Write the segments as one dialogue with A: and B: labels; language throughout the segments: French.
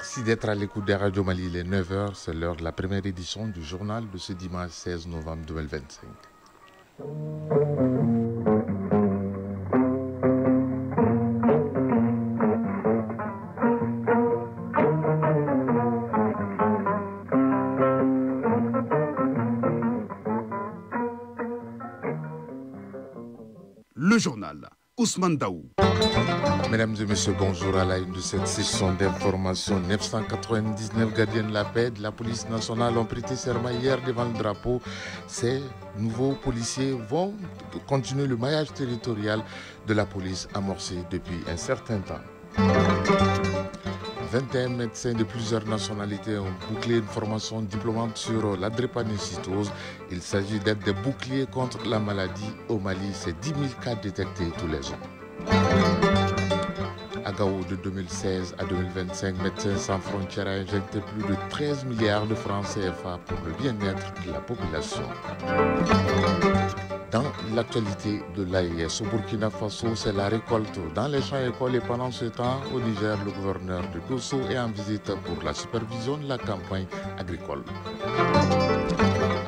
A: Merci d'être à l'écoute des Radio Mali. Il est 9 h, c'est l'heure de la première édition du journal de ce dimanche 16 novembre 2025.
B: Le journal, Ousmane Daou.
A: Mesdames et messieurs, bonjour à la une de cette session d'information. 999 gardiens de la paix de la police nationale ont prêté serment hier devant le drapeau. Ces nouveaux policiers vont continuer le maillage territorial de la police amorcé depuis un certain temps. 21 médecins de plusieurs nationalités ont bouclé une formation diplômante sur la drépanocytose. Il s'agit d'être des boucliers contre la maladie au Mali. C'est 10 000 cas détectés tous les ans. À Gao, de 2016 à 2025, Médecins sans frontières a injecté plus de 13 milliards de francs CFA pour le bien-être de la population. Dans l'actualité de l'AES, au Burkina Faso, c'est la récolte dans les champs écoles et pendant ce temps, au Niger, le gouverneur de Dosso est en visite pour la supervision de la campagne agricole.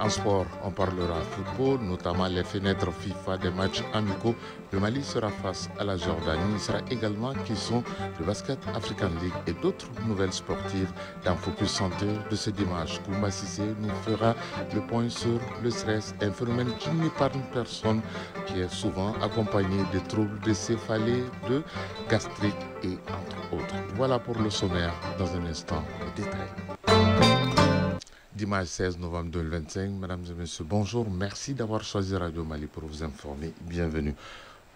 A: En sport, on parlera football, notamment les fenêtres FIFA des matchs amicaux. Le Mali sera face à la Jordanie. Il sera également question de Basket African League et d'autres nouvelles sportives dans Focus Santé de ce dimanche. Koumba Sissé nous fera le point sur le stress, un phénomène qui n'épargne personne, qui est souvent accompagné de troubles de céphalée, de gastrique et entre autres. Voilà pour le sommaire. Dans un instant, les détails. Dimanche 16 novembre 2025, mesdames et messieurs, bonjour. Merci d'avoir choisi Radio Mali pour vous informer. Bienvenue.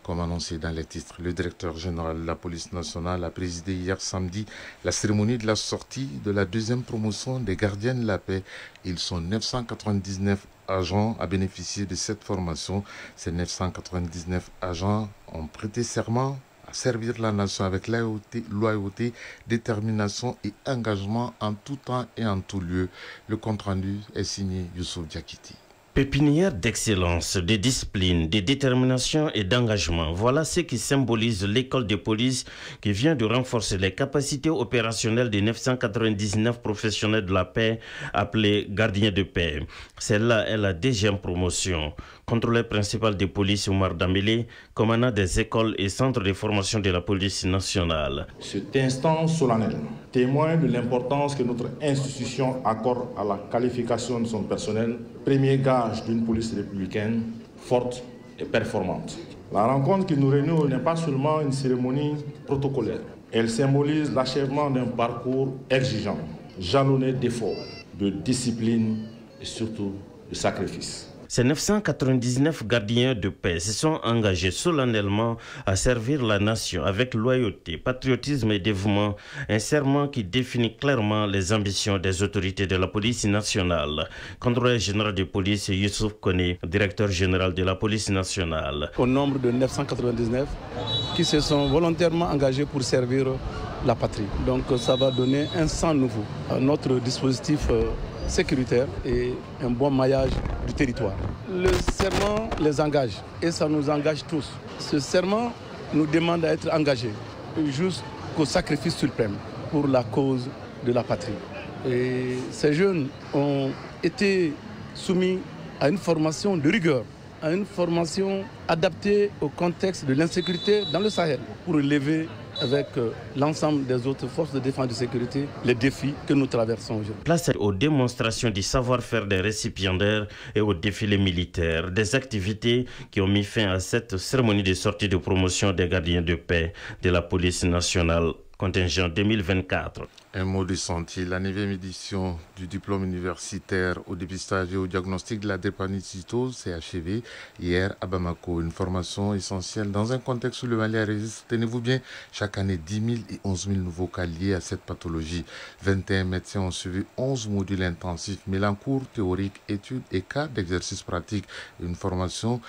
A: Comme annoncé dans les titres, le directeur général de la police nationale a présidé hier samedi la cérémonie de la sortie de la deuxième promotion des gardiens de la paix. Ils sont 999 agents à bénéficier de cette formation. Ces 999 agents ont prêté serment à servir la nation avec loyauté, détermination et engagement en tout temps et en tout lieu. Le compte-rendu est signé Youssouf Diakiti.
C: Pépinière d'excellence, de discipline, de détermination et d'engagement. Voilà ce qui symbolise l'école de police qui vient de renforcer les capacités opérationnelles des 999 professionnels de la paix appelés gardiens de paix. Celle-là est la deuxième promotion. Contrôleur principal de police Oumar Dambélé, commandant des écoles et centres de formation de la police nationale.
D: Cet instant solennel témoigne de l'importance que notre institution accorde à la qualification de son personnel, premier gage d'une police républicaine forte et performante. La rencontre qui nous réunit n'est pas seulement une cérémonie protocolaire. Elle symbolise l'achèvement d'un parcours exigeant, jalonné d'efforts, de discipline et surtout de sacrifice.
C: Ces 999 gardiens de paix se sont engagés solennellement à servir la nation avec loyauté, patriotisme et dévouement, un serment qui définit clairement les ambitions des autorités de la police nationale. Contrôleur général de police Youssouf Kone, directeur général de la police nationale.
E: Au nombre de 999 qui se sont volontairement engagés pour servir la patrie. Donc ça va donner un sang nouveau à notre dispositif sécuritaire et un bon maillage du territoire. Le serment les engage et ça nous engage tous. Ce serment nous demande à être engagés jusqu'au sacrifice suprême pour la cause de la patrie. Et ces jeunes ont été soumis à une formation de rigueur, à une formation adaptée au contexte de l'insécurité dans le Sahel pour relever avec l'ensemble des autres forces de défense et de sécurité les défis que nous traversons aujourd'hui.
C: Place aux démonstrations du savoir-faire des récipiendaires et aux défilés militaires, des activités qui ont mis fin à cette cérémonie de sortie de promotion des gardiens de paix de la police nationale contingent 2024.
A: Un mot de santé. La 9e édition du diplôme universitaire au dépistage et au diagnostic de la drépanocytose s'est achevée hier à Bamako. Une formation essentielle dans un contexte où le Mali enregistre, tenez-vous bien, chaque année 10 000 et 11 000 nouveaux cas liés à cette pathologie. 21 médecins ont suivi 11 modules intensifs mêlant cours théoriques, études et cas d'exercice pratique. Une formation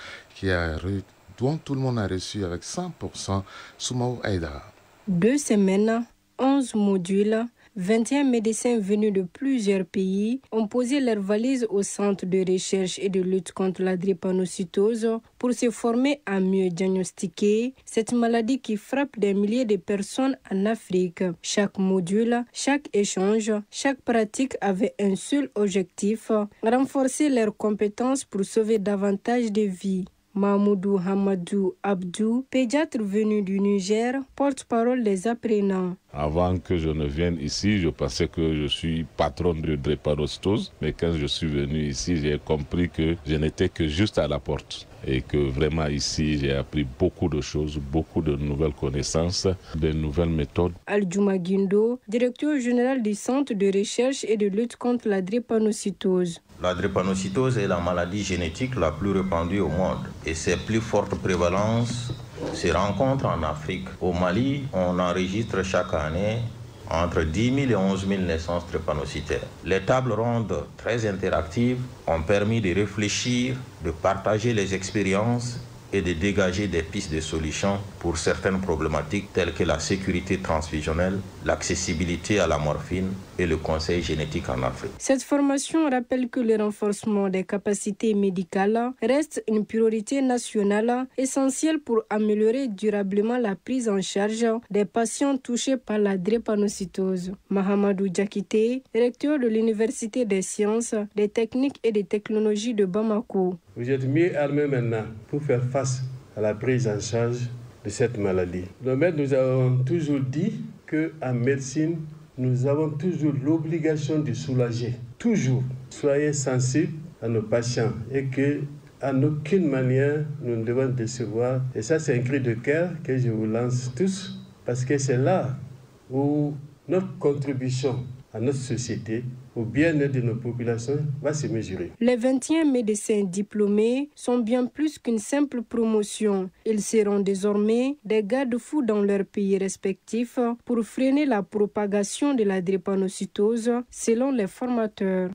A: dont tout le monde a reçu avec 100% Soumaou Aïda.
F: 2 semaines, 11 modules, 21 médecins venus de plusieurs pays ont posé leurs valises au centre de recherche et de lutte contre la drépanocytose pour se former à mieux diagnostiquer cette maladie qui frappe des milliers de personnes en Afrique. Chaque module, chaque échange, chaque pratique avait un seul objectif, renforcer leurs compétences pour sauver davantage de vies. Mahmoudou Hamadou Abdou, pédiatre venu du Niger, porte-parole des apprenants.
G: Avant que je ne vienne ici, je pensais que je suis patron de drépanocytose, mais quand je suis venu ici, j'ai compris que je n'étais que juste à la porte. Et que vraiment ici, j'ai appris beaucoup de choses, beaucoup de nouvelles connaissances, de nouvelles méthodes.
F: Aldjouma Guindo, directeur général du Centre de recherche et de lutte contre la drépanocytose.
H: La drépanocytose est la maladie génétique la plus répandue au monde et ses plus fortes prévalences se rencontrent en Afrique. Au Mali, on enregistre chaque année entre 10 000 et 11 000 naissances drépanocytaires. Les tables rondes très interactives ont permis de réfléchir, de partager les expériences et de dégager des pistes de solutions pour certaines problématiques telles que la sécurité transfusionnelle, l'accessibilité à la morphine et le conseil génétique en Afrique.
F: Cette formation rappelle que le renforcement des capacités médicales reste une priorité nationale essentielle pour améliorer durablement la prise en charge des patients touchés par la drépanocytose. Mahamadou Diakité, recteur de l'Université des sciences, des techniques et des technologies de Bamako.
I: Vous êtes mieux armés maintenant pour faire face à la prise en charge de cette maladie. Nos maîtres nous avons toujours dit qu'en médecine, nous avons toujours l'obligation de soulager. Toujours. Soyez sensibles à nos patients et qu'en aucune manière, nous ne devons décevoir. Et ça, c'est un cri de cœur que je vous lance tous, parce que c'est là où notre contribution à notre société, au bien-être de nos populations, va se mesurer.
F: Les 21 médecins diplômés sont bien plus qu'une simple promotion. Ils seront désormais des garde-fous dans leurs pays respectifs pour freiner la propagation de la drépanocytose, selon les formateurs.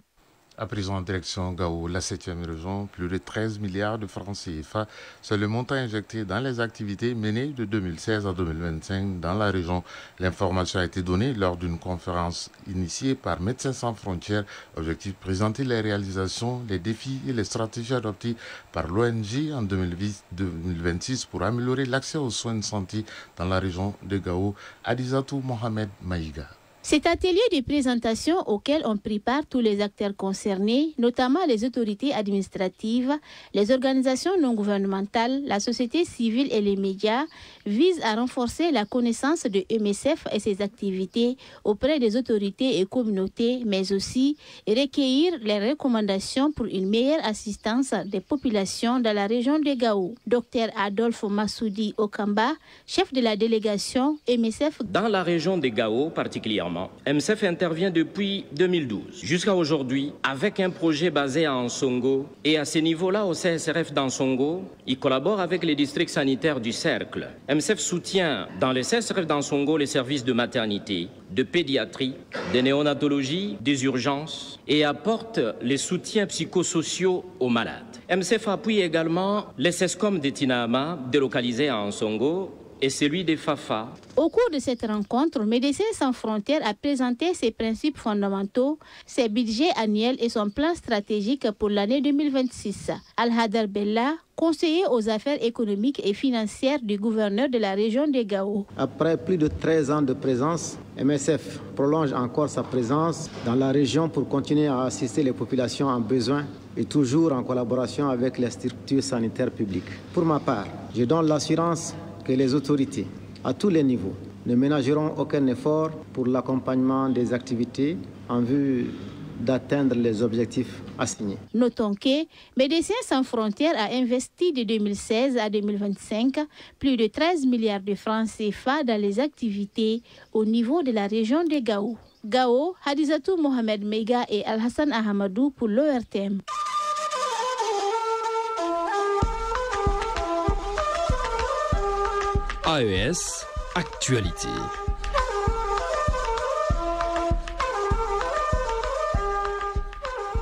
A: À présent, en direction Gao, la 7e région, plus de 13 milliards de francs CFA, c'est le montant injecté dans les activités menées de 2016 à 2025 dans la région. L'information a été donnée lors d'une conférence initiée par Médecins sans frontières. Objectif, présenter les réalisations, les défis et les stratégies adoptées par l'ONG en 2026 pour améliorer l'accès aux soins de santé dans la région de Gao. Adizatou Mohamed Maïga.
J: Cet atelier de présentation auquel ont pris part tous les acteurs concernés, notamment les autorités administratives, les organisations non gouvernementales, la société civile et les médias, vise à renforcer la connaissance de MSF et ses activités auprès des autorités et communautés, mais aussi recueillir les recommandations pour une meilleure assistance des populations dans la région de Gao. Dr Adolphe Massoudi Okamba, chef de la délégation MSF.
K: Dans la région de Gao particulièrement, MSF intervient depuis 2012 jusqu'à aujourd'hui avec un projet basé à Ansongo, et à ce niveau-là au CSRF d'Ansongo, il collabore avec les districts sanitaires du Cercle. MSF soutient dans le CSRF d'Ansongo les services de maternité, de pédiatrie, de néonatologie, des urgences et apporte les soutiens psychosociaux aux malades. MSF appuie également les CESCOM de Tinama délocalisés à Ansongo et celui des FAFA.
J: Au cours de cette rencontre, Médecins sans frontières a présenté ses principes fondamentaux, ses budgets annuels et son plan stratégique pour l'année 2026. Al-Hadar Bella, conseiller aux affaires économiques et financières du gouverneur de la région de Gao.
L: Après plus de 13 ans de présence, MSF prolonge encore sa présence dans la région pour continuer à assister les populations en besoin et toujours en collaboration avec les structures sanitaires publiques. Pour ma part, je donne l'assurance que les autorités, à tous les niveaux, ne ménageront aucun effort pour l'accompagnement des activités en vue d'atteindre les objectifs assignés.
J: Notons que Médecins sans frontières a investi de 2016 à 2025 plus de 13 milliards de francs CFA dans les activités au niveau de la région de Gao. Gao, Hadizatou Mohamed Meiga et Al-Hassan Ahamadou pour l'ORTM.
M: AES, actualité.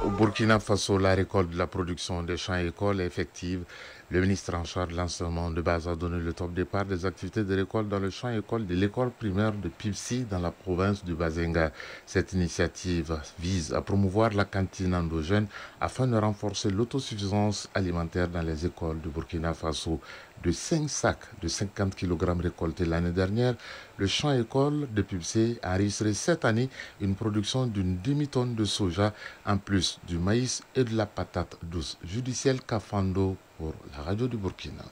A: Au Burkina Faso, la récolte de la production des champs et écoles est effective. Le ministre en charge de l'enseignement de base a donné le top départ des activités de l'école dans le champ école de l'école primaire de Pipsi dans la province du Bazenga. Cette initiative vise à promouvoir la cantine endogène afin de renforcer l'autosuffisance alimentaire dans les écoles du Burkina Faso. De 5 sacs de 50 kg récoltés l'année dernière, le champ école de Pipsi a enregistré cette année une production d'une demi-tonne de soja en plus du maïs et de la patate douce. Judiciel Kafando pour la radio du Burkina.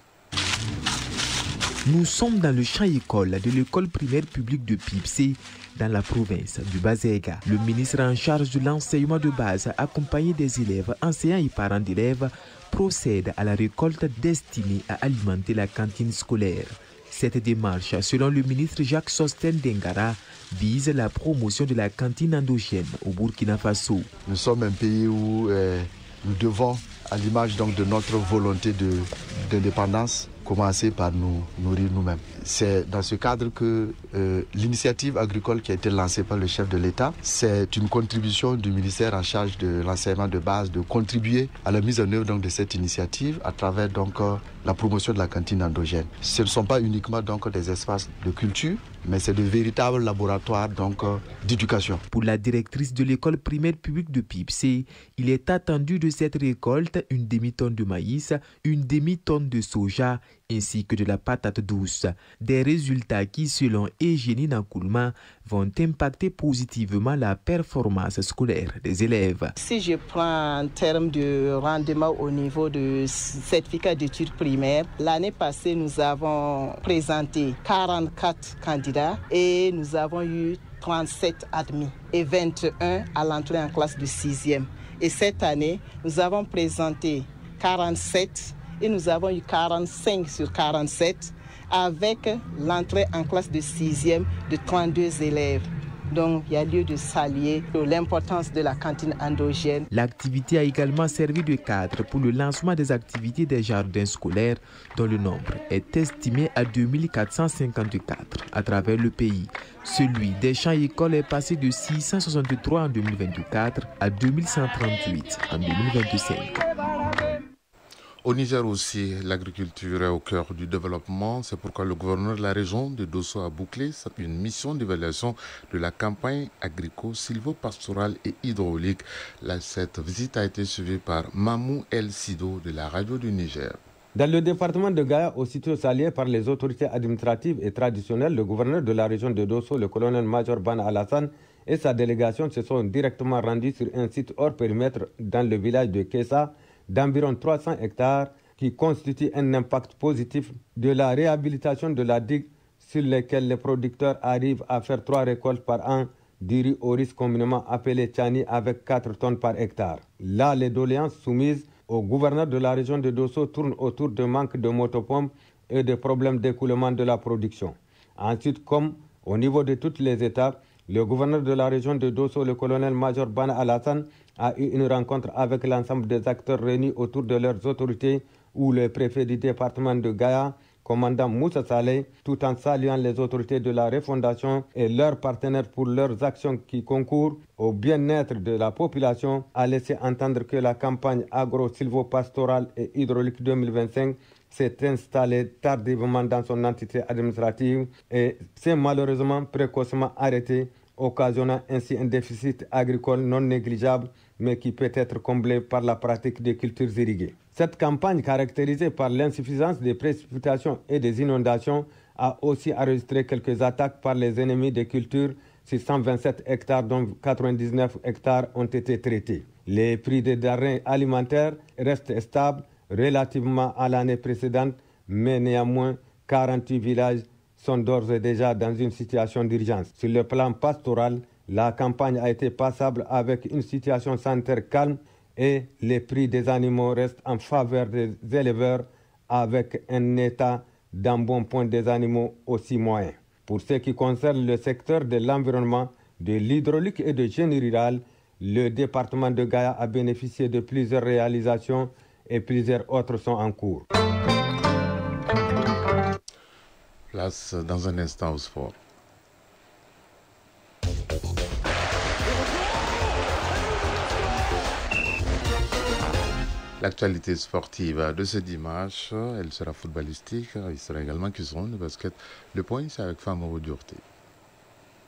N: Nous sommes dans le champ école de l'école primaire publique de Pipsi dans la province du Bazenga. Le ministre en charge de l'enseignement de base, accompagné des élèves, enseignants et parents d'élèves, procède à la récolte destinée à alimenter la cantine scolaire. Cette démarche, selon le ministre Jacques Sosten Dengara, vise la promotion de la cantine endogène au Burkina Faso.
O: Nous sommes un pays où nous devons, à l'image donc de notre volonté d'indépendance, commencer par nous nourrir nous-mêmes. C'est dans ce cadre que l'initiative agricole qui a été lancée par le chef de l'État, c'est une contribution du ministère en charge de l'enseignement de base de contribuer à la mise en œuvre donc, de cette initiative à travers donc, la promotion de la cantine endogène. Ce ne sont pas uniquement donc, des espaces de culture, mais c'est de véritables laboratoires d'éducation.
N: Pour la directrice de l'école primaire publique de Pipsi, il est attendu de cette récolte une demi-tonne de maïs, une demi-tonne de soja ainsi que de la patate douce. Des résultats qui, selon Eugénie Nankoulma, vont impacter positivement la performance scolaire des élèves.
P: Si je prends en termes de rendement au niveau de certificat d'études primaires, l'année passée, nous avons présenté 44 candidats et nous avons eu 37 admis et 21 à l'entrée en classe de 6e. Et cette année, nous avons présenté 47 et nous avons eu 45 sur 47 avec l'entrée en classe de 6e de 32 élèves. Donc, il y a lieu de saluer l'importance de la cantine endogène.
N: L'activité a également servi de cadre pour le lancement des activités des jardins scolaires dont le nombre est estimé à 2454 à travers le pays. Celui des champs écoles est passé de 663 en 2024 à 2138 en 2025.
A: Au Niger aussi, l'agriculture est au cœur du développement. C'est pourquoi le gouverneur de la région de Dosso a bouclé une mission d'évaluation de la campagne agricole-sylvo-pastorale et hydraulique. Cette visite a été suivie par Mamou El Sido de la radio du Niger.
Q: Dans le département de Gaya, aussitôt salué par les autorités administratives et traditionnelles, le gouverneur de la région de Dosso, le colonel-major Ban Alassane, et sa délégation se sont directement rendus sur un site hors périmètre dans le village de Kessa, d'environ 300 hectares, qui constitue un impact positif de la réhabilitation de la digue sur laquelle les producteurs arrivent à faire 3 récoltes par an du riz au riz communément appelé Tchani avec 4 tonnes par hectare. Là, les doléances soumises au gouverneur de la région de Dosso tournent autour de manque de motopompes et de problèmes d'écoulement de la production. Ensuite, comme au niveau de toutes les étapes, le gouverneur de la région de Dosso, le colonel-major Bana Alassane, a eu une rencontre avec l'ensemble des acteurs réunis autour de leurs autorités où le préfet du département de Gaya, commandant Moussa Saleh, tout en saluant les autorités de la refondation et leurs partenaires pour leurs actions qui concourent au bien-être de la population, a laissé entendre que la campagne agro-sylvo-pastorale et hydraulique 2025 s'est installée tardivement dans son entité administrative et s'est malheureusement précocement arrêtée, occasionnant ainsi un déficit agricole non négligeable, mais qui peut être comblé par la pratique des cultures irriguées. Cette campagne, caractérisée par l'insuffisance des précipitations et des inondations, a aussi enregistré quelques attaques par les ennemis des cultures sur 127 hectares, dont 99 hectares ont été traités. Les prix des denrées alimentaires restent stables relativement à l'année précédente, mais néanmoins, 48 villages sont d'ores et déjà dans une situation d'urgence. Sur le plan pastoral, la campagne a été passable avec une situation sanitaire calme et les prix des animaux restent en faveur des éleveurs avec un état d'embonpoint des animaux aussi moyen. Pour ce qui concerne le secteur de l'environnement, de l'hydraulique et de génie rural, le département de Gaya a bénéficié de plusieurs réalisations et plusieurs autres sont en cours.
A: Place dans un instant au sport. L'actualité sportive de ce dimanche, elle sera footballistique, il sera également question de basket. Le point, c'est avec Famara Diorté.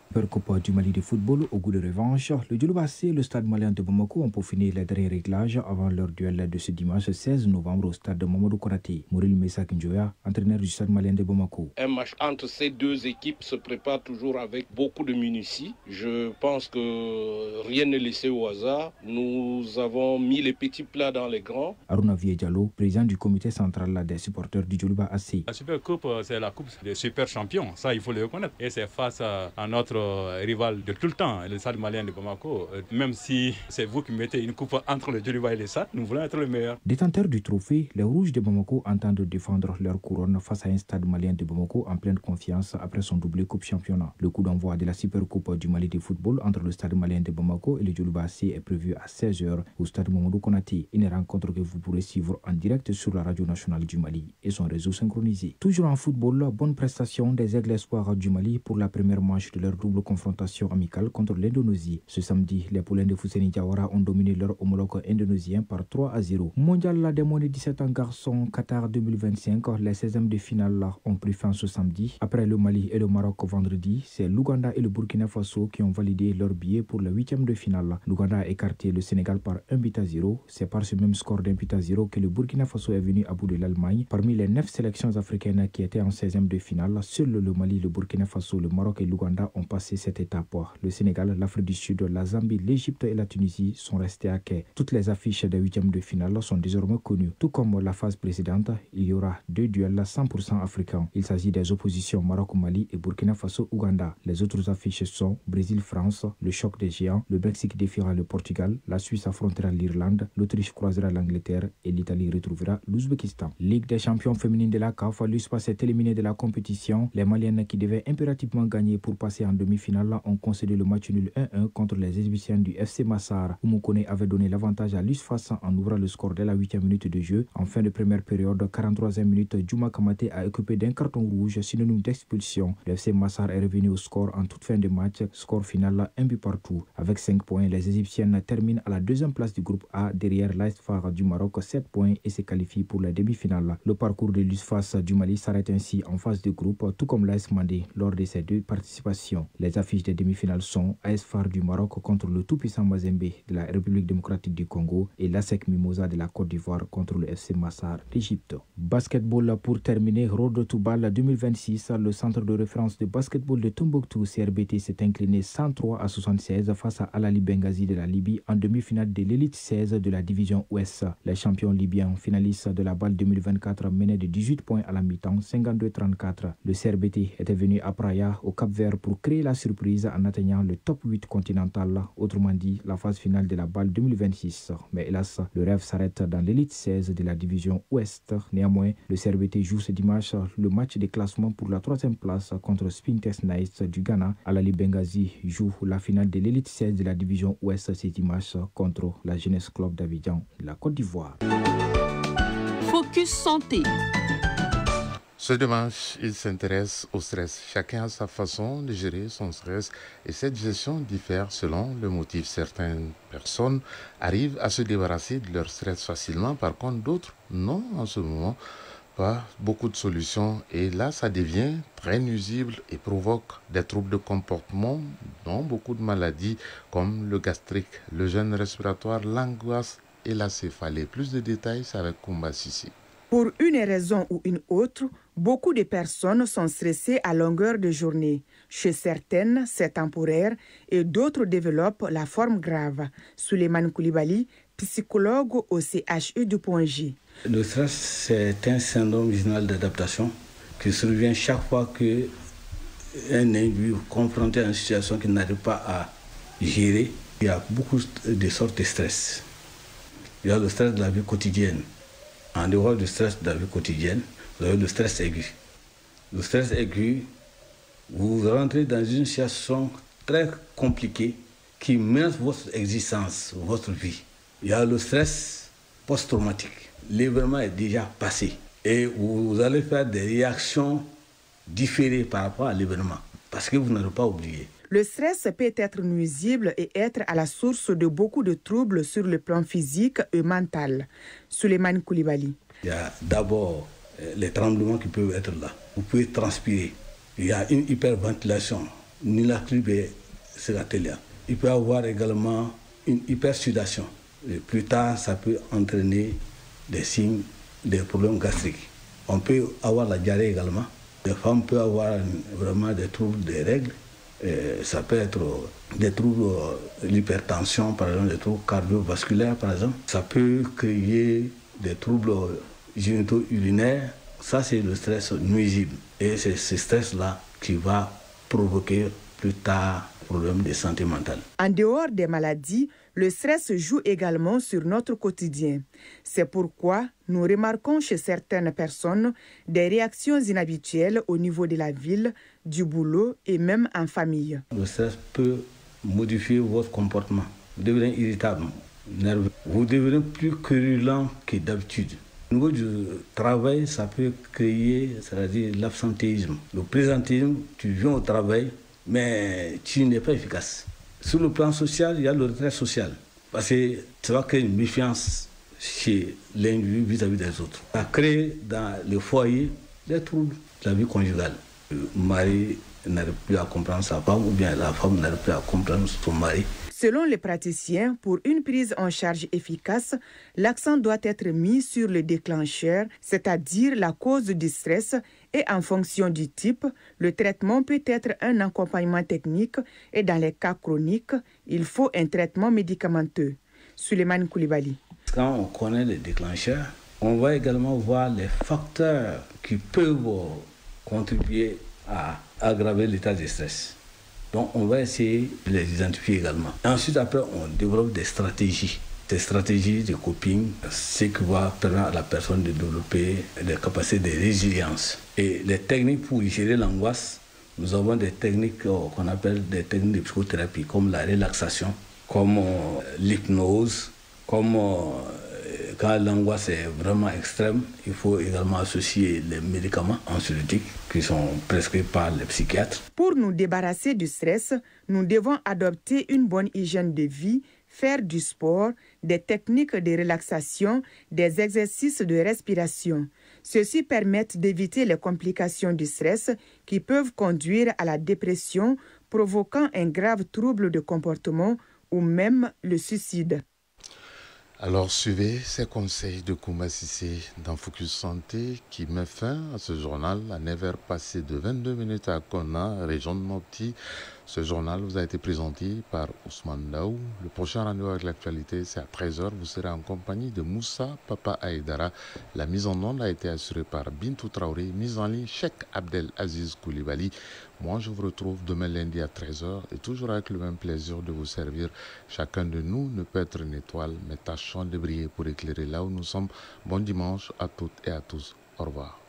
R: Supercoupe du Mali de football au goût de revanche, le Djoloba AC et le stade malien de Bamako ont peaufiné les derniers réglages avant leur duel de ce dimanche 16 novembre au stade de Mamadou Konaté. Mouril Messa Kinjoya, entraîneur du stade malien de Bamako.
S: Un match entre ces deux équipes se prépare toujours avec beaucoup de minutie. Je pense que rien n'est laissé au hasard. Nous avons mis les petits plats dans les grands.
R: Aruna Diallo, président du comité central des supporters du Djoloba AC.
T: La Supercoupe, c'est la coupe des super champions. Ça, il faut le reconnaître. Et c'est face à notre rival de tout le temps, le stade malien de Bamako. Même si c'est vous qui mettez une coupe entre le Djoloba et le stade, nous voulons être le meilleur.
R: Détenteurs du trophée, les Rouges de Bamako entendent défendre leur couronne face à un stade malien de Bamako en pleine confiance après son doublé coupe championnat. Le coup d'envoi de la Supercoupe du Mali de football entre le stade malien de Bamako et le Djoloba AC est prévu à 16h au stade Mamadou Konaté. Une rencontre que vous pourrez suivre en direct sur la radio nationale du Mali et son réseau synchronisé. Toujours en football, bonne prestation des Aigles Espoirs du Mali pour la première manche de leur double confrontation amicale contre l'Indonésie. Ce samedi, les poulains de Fousseni Diawara ont dominé leur homologue indonésien par 3-0. Mondial des moins de 17 ans garçons Qatar 2025, les 16e de finale ont pris fin ce samedi. Après le Mali et le Maroc vendredi, c'est l'Ouganda et le Burkina Faso qui ont validé leur billet pour le 8e de finale. L'Ouganda a écarté le Sénégal par 1-0. C'est par ce même score d'1-0 que le Burkina Faso est venu à bout de l'Allemagne. Parmi les 9 sélections africaines qui étaient en 16e de finale, seuls le Mali, le Burkina Faso, le Maroc et l'Ouganda ont passé cette étape. Le Sénégal, l'Afrique du Sud, la Zambie, l'Égypte et la Tunisie sont restés à quai. Toutes les affiches des 8e de finale sont désormais connues. Tout comme la phase précédente, il y aura 2 duels 100% africains. Il s'agit des oppositions Maroc-Mali et Burkina Faso-Ouganda. Les autres affiches sont Brésil-France, le choc des géants, le Mexique défiera le Portugal, la Suisse affrontera l'Irlande, l'Autriche croisera l'Angleterre et l'Italie retrouvera l'Ouzbékistan. Ligue des champions féminines de la CAF, l'USPA s'est éliminée de la compétition. Les Maliennes qui devaient impérativement gagner pour passer en demi-finale ont concédé le match nul 1-1 contre les Égyptiens du FC Massar. Oumoukoné avait donné l'avantage à l'USFAS en ouvrant le score dès la 8e minute de jeu. En fin de première période, 43e minute, Djouma Kamate a occupé d'un carton rouge synonyme d'expulsion. Le FC Massar est revenu au score en toute fin de match. Score final 1 but partout. Avec 5 points, les Égyptiennes terminent à la 2e place du groupe A derrière l'Aïsfar du Maroc 7 points et se qualifient pour la demi-finale. Le parcours de l'USFAS du Mali s'arrête ainsi en phase de groupe, tout comme l'AS Mandé lors de ses 2 participations. Les affiches des demi-finales sont AS FAR du Maroc contre le tout-puissant Mazembe de la République démocratique du Congo et l'ASEC Mimosa de la Côte d'Ivoire contre le FC Massar d'Égypte. Basketball pour terminer, Road to Ball 2026, le centre de référence de basketball de Tombouctou, CRBT, s'est incliné 103-76 face à Al Ahly Benghazi de la Libye en demi-finale de l'élite 16 de la division Ouest. Les champions libyens finalistes de la balle 2024 menaient de 18 points à la mi-temps, 52-34. Le CRBT était venu à Praia, au Cap-Vert, pour créer la surprise en atteignant le top 8 continental, autrement dit la phase finale de la balle 2026. Mais hélas, le rêve s'arrête dans l'élite 16 de la division Ouest. Néanmoins, le CRBT joue ce dimanche le match de classement pour la 3e place contre Spintex Knights du Ghana. Al Ahly Benghazi joue la finale de l'élite 16 de la division Ouest ce dimanche contre la Jeunesse Club d'Abidjan de la Côte d'Ivoire.
U: Focus Santé.
A: Ce dimanche, il s'intéresse au stress. Chacun a sa façon de gérer son stress et cette gestion diffère selon le motif. Certaines personnes arrivent à se débarrasser de leur stress facilement, par contre d'autres non en ce moment. Pas beaucoup de solutions et là ça devient très nuisible et provoque des troubles de comportement, dont beaucoup de maladies comme le gastrique, le gêne respiratoire, l'angoisse et la céphalée. Plus de détails, c'est avec Koumba Sissi.
V: Pour une raison ou une autre, beaucoup de personnes sont stressées à longueur de journée. Chez certaines, c'est temporaire et d'autres développent la forme grave. Souleymane Koulibaly, psychologue au CHU du Point-J.
W: Le stress, c'est un syndrome visuel d'adaptation qui survient chaque fois qu'un individu est confronté à une situation qu'il n'arrive pas à gérer. Il y a beaucoup de sortes de stress. Il y a le stress de la vie quotidienne. En dehors du stress de la vie quotidienne, vous avez le stress aigu. Le stress aigu, vous rentrez dans une situation très compliquée qui menace votre existence, votre vie. Il y a le stress post-traumatique. L'événement est déjà passé et vous allez faire des réactions différées par rapport à l'événement parce que vous n'avez pas oublié.
V: Le stress peut être nuisible et être à la source de beaucoup de troubles sur le plan physique et mental. Souleymane Koulibaly.
W: Il y a d'abord les tremblements qui peuvent être là. Vous pouvez transpirer. Il y a une hyperventilation. Ni la clip c'est la télé. Il peut y avoir également une hypersudation. Et plus tard, ça peut entraîner des signes, des problèmes gastriques. On peut avoir la diarrhée également. Les femmes peuvent avoir vraiment des troubles des règles. Et ça peut être des troubles de l'hypertension, par exemple, des troubles cardiovasculaires, par exemple. Ça peut créer des troubles génito-urinaires. Ça, c'est le stress nuisible. Et c'est ce stress-là qui va provoquer plus tard problèmes de santé mentale.
V: En dehors des maladies, le stress joue également sur notre quotidien. C'est pourquoi nous remarquons chez certaines personnes des réactions inhabituelles au niveau de la ville, du boulot et même en famille.
W: Le stress peut modifier votre comportement. Vous devenez irritable, nerveux. Vous devenez plus querulent que d'habitude. Au niveau du travail, ça peut créer, c'est-à-dire l'absentéisme. Le présentéisme, tu viens au travail, mais tu n'es pas efficace. Sur le plan social, il y a le retrait social. Parce que ça va créer une méfiance chez l'individu vis-à-vis des autres. Ça crée dans le foyer des troubles de la vie conjugale. Le mari n'arrive plus à comprendre sa femme ou bien la femme n'arrive plus à comprendre son mari.
V: Selon les praticiens, pour une prise en charge efficace, l'accent doit être mis sur le déclencheur, c'est-à-dire la cause du stress, et en fonction du type, le traitement peut être un accompagnement technique et dans les cas chroniques, il faut un traitement médicamenteux. Souleymane Koulibaly.
W: Quand on connaît les déclencheurs, on va également voir les facteurs qui peuvent contribuer à aggraver l'état de stress. Donc on va essayer de les identifier également. Ensuite, après, on développe des stratégies de coping, ce qui va permettre à la personne de développer des capacités de résilience. Et les techniques pour gérer l'angoisse, nous avons des techniques qu'on appelle des techniques de psychothérapie, comme la relaxation, comme l'hypnose, comme quand l'angoisse est vraiment extrême, il faut également associer les médicaments anxiolytiques qui sont prescrits par les psychiatres.
V: Pour nous débarrasser du stress, nous devons adopter une bonne hygiène de vie, faire du sport, des techniques de relaxation, des exercices de respiration. Ceux-ci permettent d'éviter les complications du stress qui peuvent conduire à la dépression, provoquant un grave trouble de comportement ou même le suicide.
A: Alors suivez ces conseils de Kouma Cissé dans Focus Santé qui met fin à ce journal à 9h passé de 22 minutes à Konna, région de Mopti. Ce journal vous a été présenté par Ousmane Daou. Le prochain rendez-vous avec l'actualité, c'est à 13h. Vous serez en compagnie de Moussa Papa Aïdara. La mise en onde a été assurée par Bintou Traoré, mise en ligne Cheikh Abdel Aziz Koulibaly. Moi, je vous retrouve demain lundi à 13h et toujours avec le même plaisir de vous servir. Chacun de nous ne peut être une étoile, mais tâchons de briller pour éclairer là où nous sommes. Bon dimanche à toutes et à tous. Au revoir.